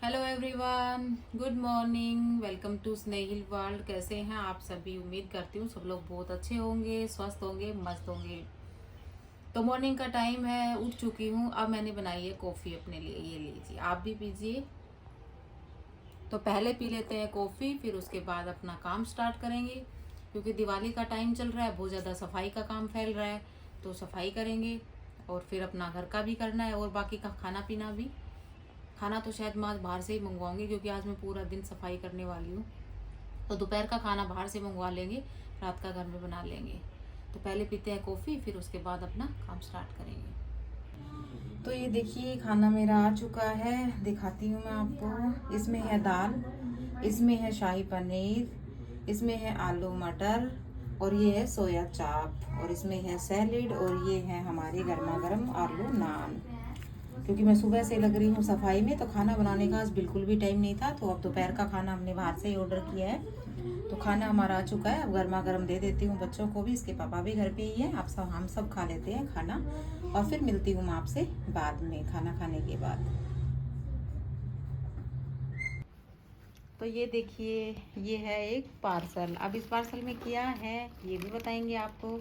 Hello everyone, good morning. Welcome to Snehil world. कैसे हैं आप सभी? उम्मीद करती हूँ सब लोग बहुत अच्छे होंगे, स्वस्थ होंगे, मस्त होंगे। तो मॉर्निंग का टाइम है, उठ चुकी हूँ। अब मैंने बनाई है कॉफ़ी अपने लिए, ये लीजिए, आप भी पीजिए। तो पहले पी लेते हैं कॉफ़ी, फिर उसके बाद अपना काम स्टार्ट करेंगे। क्योंकि दिवाली का टाइम चल रहा है, बहुत ज़्यादा सफाई का काम फैल रहा है, तो सफाई करेंगे और फिर अपना घर का भी करना है और बाकी का खाना पीना भी। खाना तो शायद मैं आज बाहर से ही मंगवाऊंगी, क्योंकि आज मैं पूरा दिन सफाई करने वाली हूँ। तो दोपहर का खाना बाहर से मंगवा लेंगे, रात का घर में बना लेंगे। तो पहले पीते हैं कॉफ़ी, फिर उसके बाद अपना काम स्टार्ट करेंगे। तो ये देखिए, खाना मेरा आ चुका है, दिखाती हूँ मैं आपको। इसमें है दाल, इसमें है शाही पनीर, इसमें है आलू मटर, और ये है सोया चाप, और इसमें है सैलेड, और ये है हमारी गर्मा गर्म आलू नान। क्योंकि मैं सुबह से लग रही हूँ सफाई में, तो खाना बनाने का आज बिल्कुल भी टाइम नहीं था। तो अब दोपहर का खाना हमने बाहर से ही ऑर्डर किया है। तो खाना हमारा आ चुका है, अब गर्मा गर्म दे देती हूँ बच्चों को भी। इसके पापा भी घर पे ही हैं। आप सब, हम सब खा लेते हैं खाना, और फिर मिलती हूँ मैं आपसे बाद में, खाना खाने के बाद। तो ये देखिए, ये है एक पार्सल। अब इस पार्सल में क्या है ये भी बताएंगे आपको।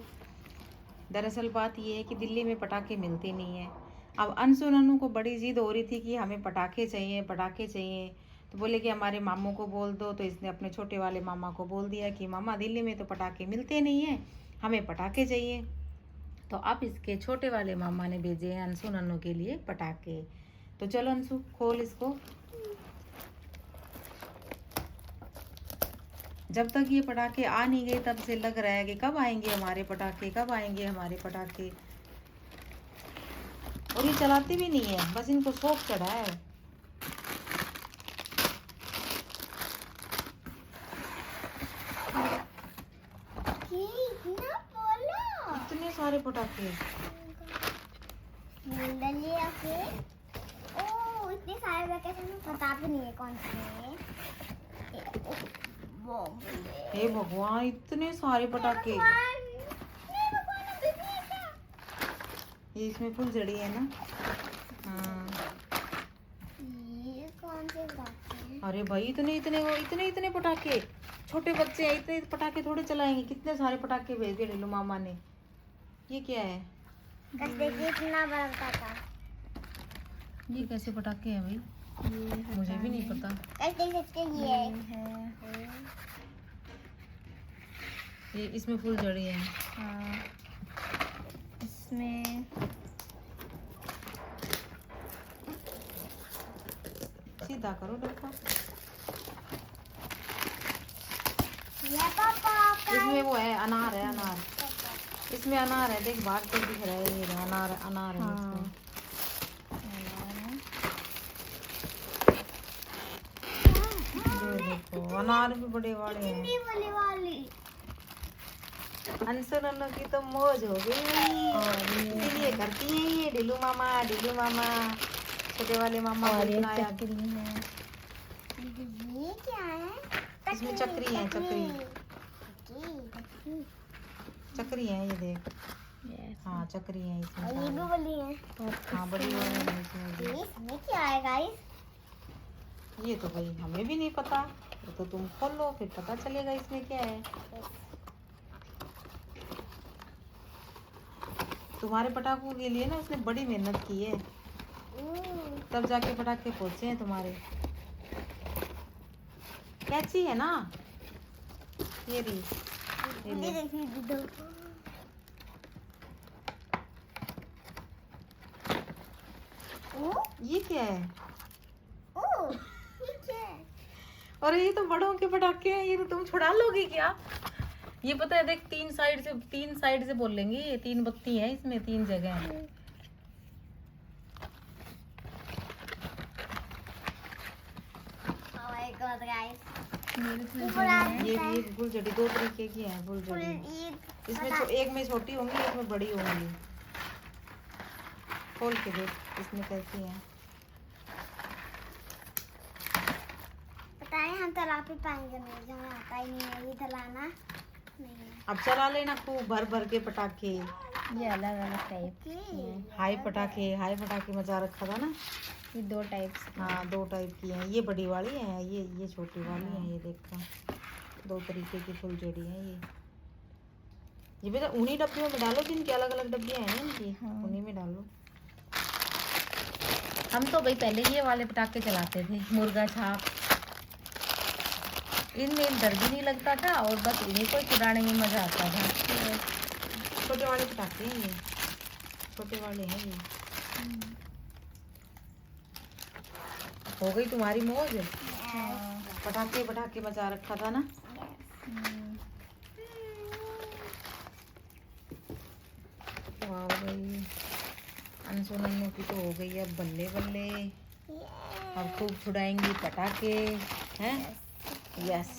दरअसल बात ये है कि दिल्ली में पटाखे मिलते नहीं है। अब अंशु नन्नू को बड़ी जिद हो रही थी कि हमें पटाखे चाहिए, पटाखे चाहिए। तो बोले कि हमारे मामू को बोल दो। तो इसने अपने छोटे वाले मामा को बोल दिया कि मामा, दिल्ली में तो पटाखे मिलते नहीं हैं, हमें पटाखे चाहिए। तो अब इसके छोटे वाले मामा ने भेजे हैं अंशु नन्नू के लिए पटाखे। तो चलो अंशु, खोल इसको। जब तक ये पटाखे आ नहीं गए, तब से लग रहा है कि कब आएंगे हमारे पटाखे, कब आएंगे हमारे पटाखे। और ये चलाते भी नहीं है, बस इनको शौक चढ़ा है। इतने सारे पटाखे। इतने सारे वैकेशन में पता भी नहीं है कौन से हैं। हे भगवान, इतने सारे पटाखे। ये इसमें फुलझड़ी है ना। हाँ। ये कौन से पटाखे हैं? अरे भाई, इतने इतने इतने इतने पटाखे। छोटे बच्चे हैं, इतने पटाखे थोड़े चलाएंगे। कितने सारे पटाखे भेज दिए ढिल्लू मामा ने। ये क्या है? देखिए इतना बड़ा पटाखा। ये कैसे पटाखे हैं भाई? मुझे भी नहीं पता। देख सकते हैं ये है। ये इसमें फुलझड़ी है। हाँ, इसमें सीधा करो डब्बा। ये पापा इसमें वो है, अनार है, अनार। इसमें अनार है, देख बाहर से दिख रहा है। ये अनार, अनार है इसमें। ये देखो, अनार भी बड़े बड़े हैं। कितनी बड़ी वाली। अंशु नन्नू की तो मौज हो गई, इसीलिए करती हैं ये ढिल्लू मामा, ढिल्लू मामा। छोटे वाले मामा को इतना याद। ये क्या है? इसमें चक्री है, चक्री। चक्री है, ये देख। हाँ, चक्री है इसमें। ये भी बड़ी है। हाँ, बड़ी वाली है इसमें भी। इसमें क्या है गाइस? ये तो भाई हमें भी नहीं पता। ये तो तुम खोल लो, फिर पता चलेगा इसमें क्या है। तुम्हारे पटाखों के लिए ना उसने बड़ी मेहनत की है, तब जाके पटाखे पहुंचे हैं तुम्हारे। कैची है ना ये रही। ये ले। ये क्या है? अरे ये तो बड़ों के पटाखे हैं, ये तो तुम छुड़ा लोगी क्या? ये पता है, देख, तीन साइड से बोल लेंगे। ये 3 बत्ती है इसमें, 3 जगह है। ये फुलझड़ी 2 तरीके की है फुलझड़ी। इसमें एक में छोटी होंगी, एक में बड़ी होंगी। खोल के देख इसमें कैसी है। पता है, हम चला भी पाएंगे नहीं, हमें आता ही नहीं है ये चलाना। नहीं, अब चला लेना खूब भर भर के पटाखे। ये अलग अलग टाइप की। हाय पटाखे, हाय पटाखे मचा रखा था ना। ये 2 टाइप्स हाँ 2 टाइप की हैं, ये बड़ी वाली है, ये छोटी वाली है। ये देखो 2 तरीके की फुलझड़ी है ये बेटा उन्हीं डब्बियों में डालो जिनकी अलग अलग डब्बियाँ हैं ना इनकी। हाँ। उन्हीं में डालो। हम तो भाई पहले ये वाले पटाखे चलाते थे, मुर्गा छाप। इनमें डर भी नहीं लगता था और बस इन्हीं को छुड़ाने में मजा आता था। छोटे वाले पटाखे हैं ये, छोटे वाले हैं ये। हो गई तुम्हारी मौज? पटाखे पटाखे मचा रखा था ना। वाह भाई, अंशु नन्नू की तो हो गई है बल्ले बल्ले। अब खूब छुड़ाएंगी पटाखे हैं। यस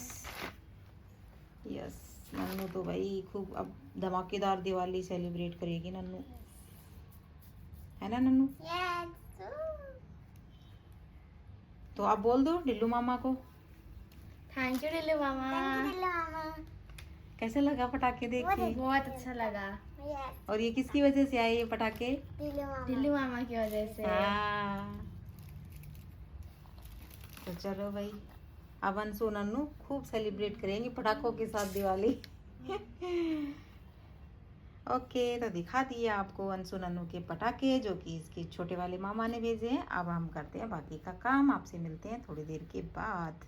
यस, नन्नू तो भाई खूब अब धमाकेदार दिवाली सेलिब्रेट करेगी नन्नू, है ना नन्नू? तो आप बोल दो डिल्लू मामा को। थैंक यू डिल्लू मामा। कैसा लगा पटाखे देख के? बहुत अच्छा लगा। और ये किसकी वजह से आए ये पटाखे? डिल्लू मामा की वजह से। हाँ। तो चलो भाई, अब अंशु नन्नू खूब सेलिब्रेट करेंगे पटाखों के साथ दिवाली। ओके, तो दिखा दिए आपको अंशु नन्नू के पटाखे जो कि इसके छोटे वाले मामा ने भेजे हैं। अब हम करते हैं बाकी का काम, आपसे मिलते हैं थोड़ी देर के बाद।